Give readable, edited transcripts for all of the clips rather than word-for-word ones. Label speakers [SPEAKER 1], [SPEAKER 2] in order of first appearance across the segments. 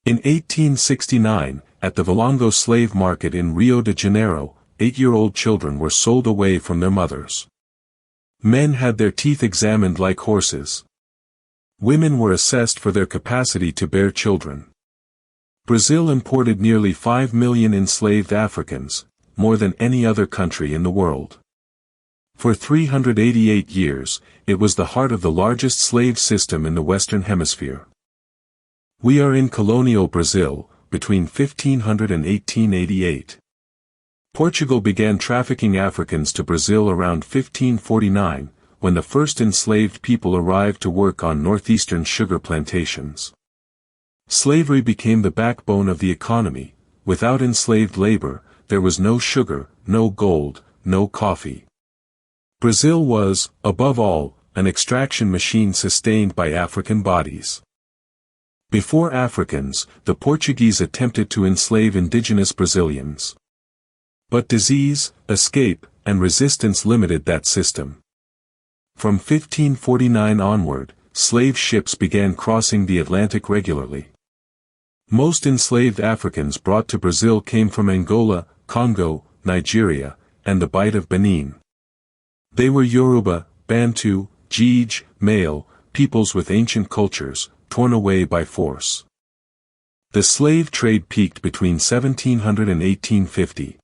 [SPEAKER 1] In 1869, at the Valongo slave market in Rio de Janeiro, 8-year-old children were sold away from their mothers. Men had their teeth examined like horses. Women were assessed for their capacity to bear children. Brazil imported nearly 5 million enslaved Africans, more than any other country in the world. For 388 years, it was the heart of the largest slave system in the Western Hemisphere. We are in colonial Brazil, between 1500 and 1888. Portugal began trafficking Africans to Brazil around 1549, when the first enslaved people arrived to work on northeastern sugar plantations. Slavery became the backbone of the economy. Without enslaved labor, there was no sugar, no gold, no coffee. Brazil was, above all, an extraction machine sustained by African bodies. Before Africans, the Portuguese attempted to enslave indigenous Brazilians. But disease, escape, and resistance limited that system. From 1549 onward, slave ships began crossing the Atlantic regularly. Most enslaved Africans brought to Brazil came from Angola, Congo, Nigeria, and the Bight of Benin. They were Yoruba, Bantu, Gij, male, peoples with ancient cultures, torn away by force. The slave trade peaked between 1700 and 1850.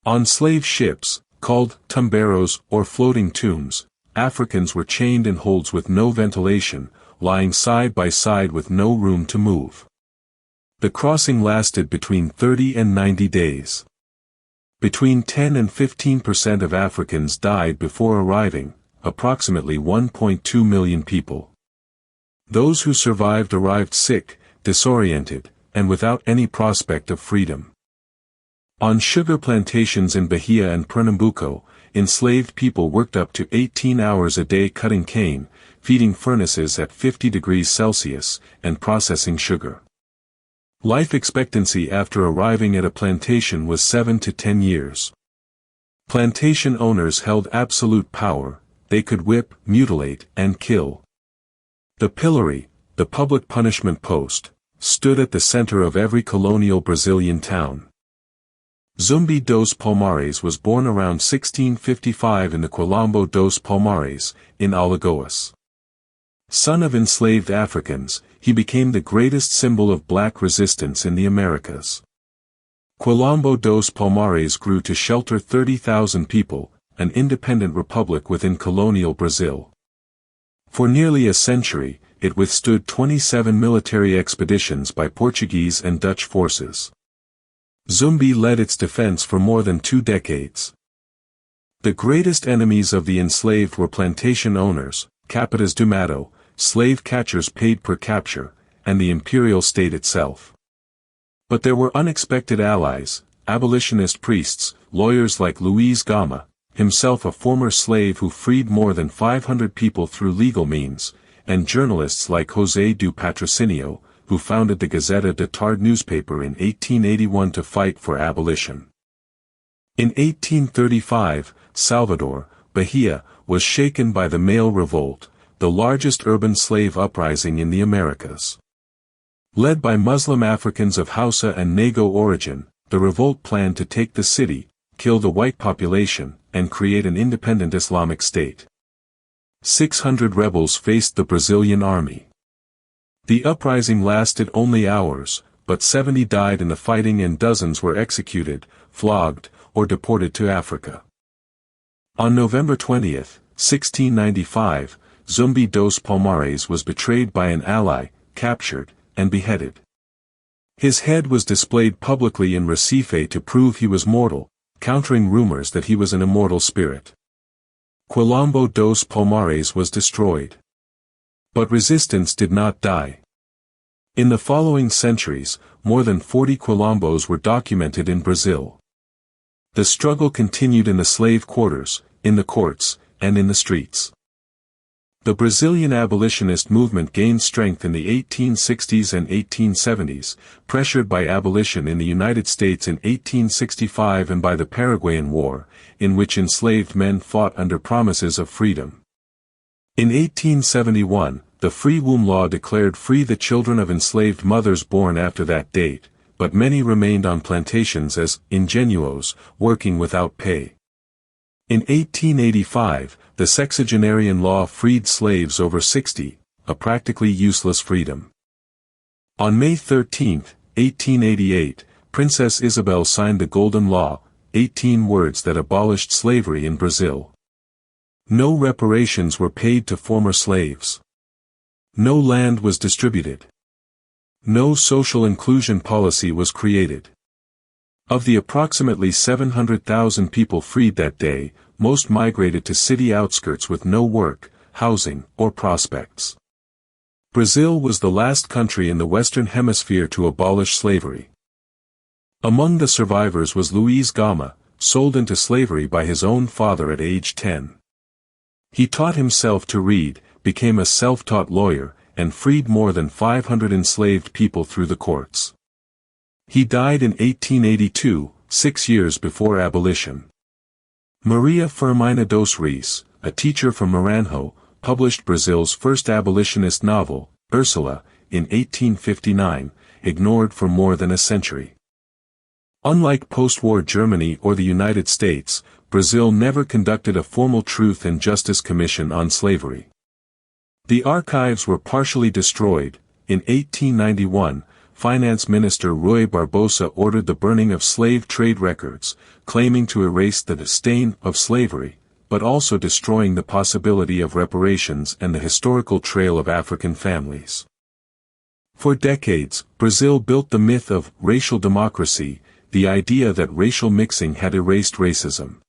[SPEAKER 1] On slave ships, called tumberos or floating tombs, Africans were chained in holds with no ventilation, lying side by side with no room to move. The crossing lasted between 30 and 90 days. Between 10 and 15% of Africans died before arriving, approximately 1.2 million people. Those who survived arrived sick, disoriented, and without any prospect of freedom. On sugar plantations in Bahia and Pernambuco, enslaved people worked up to 18 hours a day cutting cane, feeding furnaces at 50 degrees Celsius, and processing sugar. Life expectancy after arriving at a plantation was 7 to 10 years. Plantation owners held absolute power. They could whip, mutilate, and kill. The pillory, the public punishment post, stood at the center of every colonial Brazilian town. Zumbi dos Palmares was born around 1655 in the Quilombo dos Palmares, in Alagoas. Son of enslaved Africans, he became the greatest symbol of black resistance in the Americas. Quilombo dos Palmares grew to shelter 30,000 people, an independent republic within colonial Brazil. For nearly a century, it withstood 27 military expeditions by Portuguese and Dutch forces. Zumbi led its defense for more than 2 decades. The greatest enemies of the enslaved were plantation owners, capitas do mato, slave catchers paid per capture, and the imperial state itself. But there were unexpected allies, abolitionist priests, lawyers like Luiz Gama, himself a former slave who freed more than 500 people through legal means, and journalists like José do Patrocínio, who founded the Gazeta da Tarde newspaper in 1881 to fight for abolition. In 1835, Salvador, Bahia, was shaken by the male revolt, the largest urban slave uprising in the Americas. Led by Muslim Africans of Hausa and Nego origin, the revolt planned to take the city, kill the white population, and create an independent Islamic state. 600 rebels faced the Brazilian army. The uprising lasted only hours, but 70 died in the fighting and dozens were executed, flogged, or deported to Africa. On November 20, 1695, Zumbi dos Palmares was betrayed by an ally, captured, and beheaded. His head was displayed publicly in Recife to prove he was mortal, countering rumors that he was an immortal spirit. Quilombo dos Palmares was destroyed. But resistance did not die. In the following centuries, more than 40 Quilombos were documented in Brazil. The struggle continued in the slave quarters, in the courts, and in the streets. The Brazilian abolitionist movement gained strength in the 1860s and 1870s, pressured by abolition in the United States in 1865 and by the Paraguayan War, in which enslaved men fought under promises of freedom. In 1871, the free womb law declared free the children of enslaved mothers born after that date, but many remained on plantations as ingenuos, working without pay. In 1885, the sexagenarian law freed slaves over 60, a practically useless freedom. On May 13, 1888, Princess Isabel signed the Golden Law, 18 words that abolished slavery in Brazil. No reparations were paid to former slaves. No land was distributed. No social inclusion policy was created. Of the approximately 700,000 people freed that day, most migrated to city outskirts with no work, housing, or prospects. Brazil was the last country in the Western Hemisphere to abolish slavery. Among the survivors was Luiz Gama, sold into slavery by his own father at age 10. He taught himself to read, became a self-taught lawyer, and freed more than 500 enslaved people through the courts. He died in 1882, 6 years before abolition. Maria Firmina dos Reis, a teacher from Maranhão, published Brazil's first abolitionist novel, Ursula, in 1859, ignored for more than a century. Unlike post-war Germany or the United States, Brazil never conducted a formal Truth and Justice Commission on slavery. The archives were partially destroyed. In 1891, Finance Minister Rui Barbosa ordered the burning of slave trade records, claiming to erase the stain of slavery, but also destroying the possibility of reparations and the historical trail of African families. For decades, Brazil built the myth of racial democracy, the idea that racial mixing had erased racism.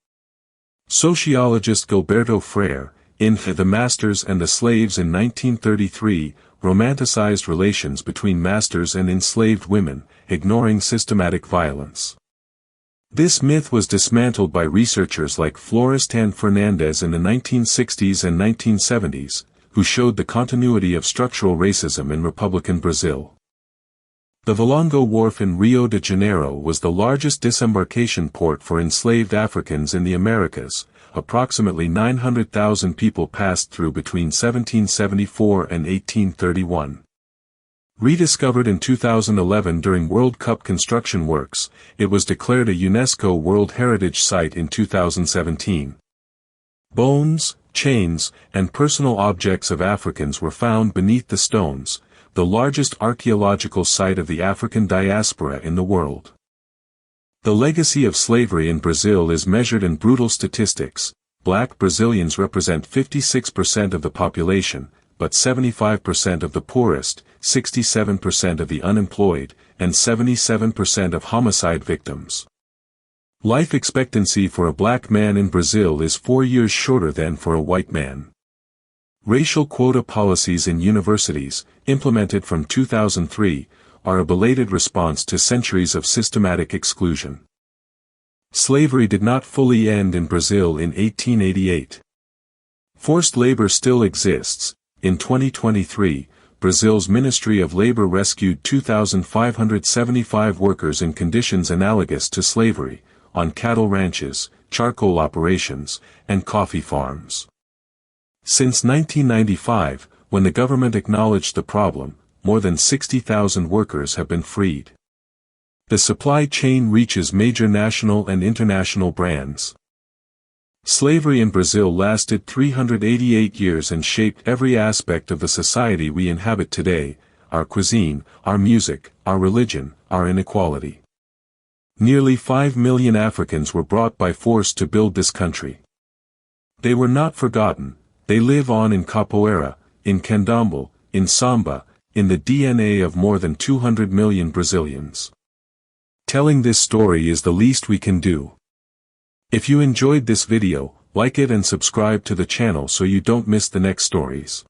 [SPEAKER 1] Sociologist Gilberto Freire, in The Masters and the Slaves in 1933, romanticized relations between masters and enslaved women, ignoring systematic violence. This myth was dismantled by researchers like Florestan Fernandes in the 1960s and 1970s, who showed the continuity of structural racism in Republican Brazil. The Valongo Wharf in Rio de Janeiro was the largest disembarkation port for enslaved Africans in the Americas. Approximately 900,000 people passed through between 1774 and 1831. Rediscovered in 2011 during World Cup construction works, it was declared a UNESCO World Heritage Site in 2017. Bones, chains, and personal objects of Africans were found beneath the stones, the largest archaeological site of the African diaspora in the world. The legacy of slavery in Brazil is measured in brutal statistics. Black Brazilians represent 56% of the population, but 75% of the poorest, 67% of the unemployed, and 77% of homicide victims. Life expectancy for a black man in Brazil is 4 years shorter than for a white man. Racial quota policies in universities, implemented from 2003, are a belated response to centuries of systematic exclusion. Slavery did not fully end in Brazil in 1888. Forced labor still exists. In 2023, Brazil's Ministry of Labor rescued 2,575 workers in conditions analogous to slavery, on cattle ranches, charcoal operations, and coffee farms. Since 1995, when the government acknowledged the problem, more than 60,000 workers have been freed. The supply chain reaches major national and international brands. Slavery in Brazil lasted 388 years and shaped every aspect of the society we inhabit today: our cuisine, our music, our religion, our inequality. Nearly 5 million Africans were brought by force to build this country. They were not forgotten. They live on in capoeira, in candomblé, in samba, in the DNA of more than 200 million Brazilians. Telling this story is the least we can do. If you enjoyed this video, like it and subscribe to the channel so you don't miss the next stories.